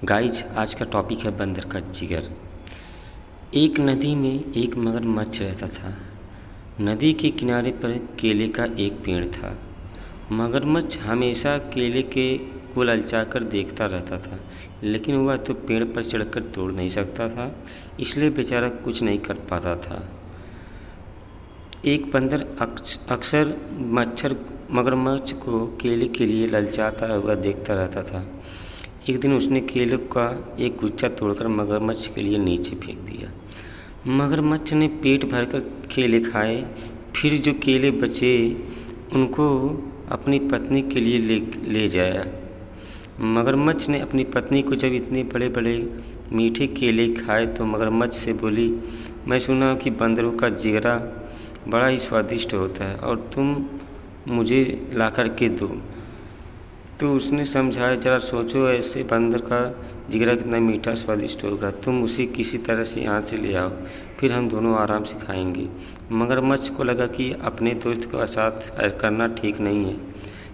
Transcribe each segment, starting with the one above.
Guys आज का topic है बंदर का जिगर। एक नदी में एक मगरमच्छ रहता था। नदी के किनारे पर केले का एक पेड़ था। मगरमच्छ हमेशा केले के को ललचाकर देखता रहता था, लेकिन वह तो पेड़ पर चढ़कर तोड़ नहीं सकता था, इसलिए बेचारा कुछ नहीं कर पाता था। एक बंदर अक्सर मगरमच्छ को केले के लिए ललचाता हुआ देखता रहता था। एक दिन उसने केले का एक गुच्छा तोड़कर मगरमच्छ के लिए नीचे फेंक दिया। मगरमच्छ ने पेट भरकर केले खाए, फिर जो केले बचे उनको अपनी पत्नी के लिए ले जाया। मगरमच्छ ने अपनी पत्नी को जब इतने बड़े बड़े मीठे केले खाए तो मगरमच्छ से बोली, मैं सुना कि बंदरों का जिगरा बड़ा ही स्वादिष्ट होता है और तुम मुझे ला कर के दो। तो उसने समझाया, जरा सोचो, ऐसे बंदर का जिगरा कितना मीठा स्वादिष्ट होगा, तुम उसे किसी तरह से यहाँ से ले आओ, फिर हम दोनों आराम से खाएंगे। मगरमच्छ को लगा कि अपने दोस्त को साथ करना ठीक नहीं है,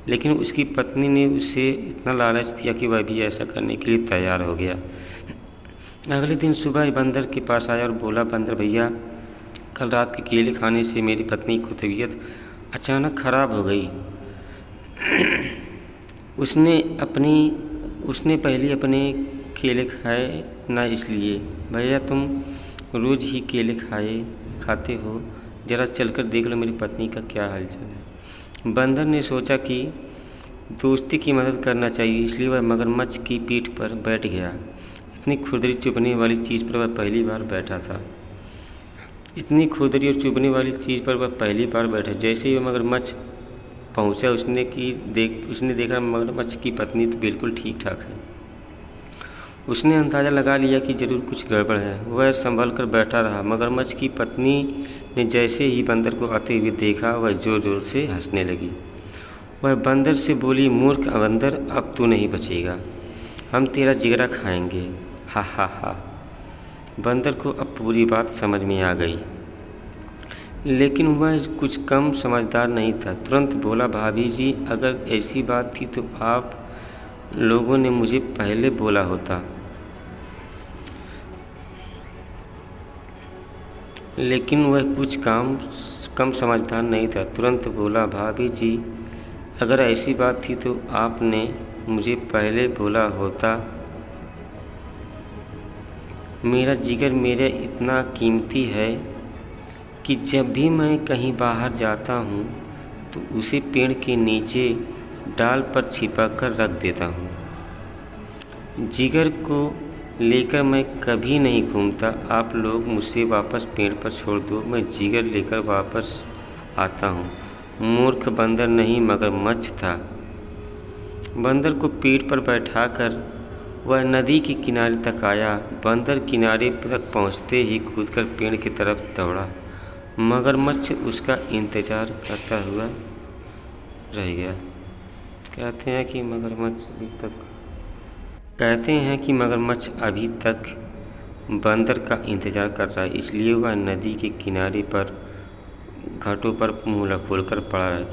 लेकिन उसकी पत्नी ने उसे इतना लालच दिया कि वह भी ऐसा करने के लिए तैयार हो गया। अगले दिन सुबह बंदर के पास आया और बोला, बंदर भैया, कल रात के केले खाने से मेरी पत्नी को तबीयत अचानक खराब हो गई। उसने पहले अपने केले खाए ना, इसलिए भैया तुम रोज़ ही केले खाते हो, ज़रा चलकर देख लो मेरी पत्नी का क्या हालचाल है। बंदर ने सोचा कि दोस्ती की मदद करना चाहिए, इसलिए वह मगरमच्छ की पीठ पर बैठ गया। इतनी खुरदरी चुभने वाली चीज़ पर वह पहली बार बैठा था। जैसे ही वह मगरमच्छ पहुंचा, उसने देखा मगरमच्छ की पत्नी तो बिल्कुल ठीक ठाक है। उसने अंदाज़ा लगा लिया कि ज़रूर कुछ गड़बड़ है। वह संभल कर बैठा रहा। मगरमच्छ की पत्नी ने जैसे ही बंदर को आते हुए देखा, वह ज़ोर ज़ोर से हंसने लगी। वह बंदर से बोली, मूर्ख बंदर, अब तू नहीं बचेगा, हम तेरा जिगरा खाएंगे, हा हा हा। बंदर को अब पूरी बात समझ में आ गई, लेकिन वह कुछ कम समझदार नहीं था। तुरंत बोला, भाभी जी, अगर ऐसी बात थी तो आप लोगों ने मुझे पहले बोला होता। लेकिन वह कुछ कम समझदार नहीं था। तुरंत बोला, भाभी जी, अगर ऐसी बात थी तो आपने मुझे पहले बोला होता। मेरा जिगर मेरा इतना कीमती है कि जब भी मैं कहीं बाहर जाता हूँ तो उसे पेड़ के नीचे डाल पर छिपा कर रख देता हूँ। जिगर को लेकर मैं कभी नहीं घूमता। आप लोग मुझसे वापस पेड़ पर छोड़ दो, मैं जिगर लेकर वापस आता हूँ। मूर्ख बंदर नहीं, मगरमच्छ था। बंदर को पीठ पर बैठाकर वह नदी के किनारे तक आया। बंदर किनारे तक पहुँचते ही कूदकर पेड़ की तरफ दौड़ा। मगरमच्छ उसका इंतज़ार करता हुआ रह गया। कहते हैं कि मगरमच्छ अभी तक बंदर का इंतज़ार कर रहा है, इसलिए वह नदी के किनारे पर घाटों पर मुँह खोलकर पड़ा रहता।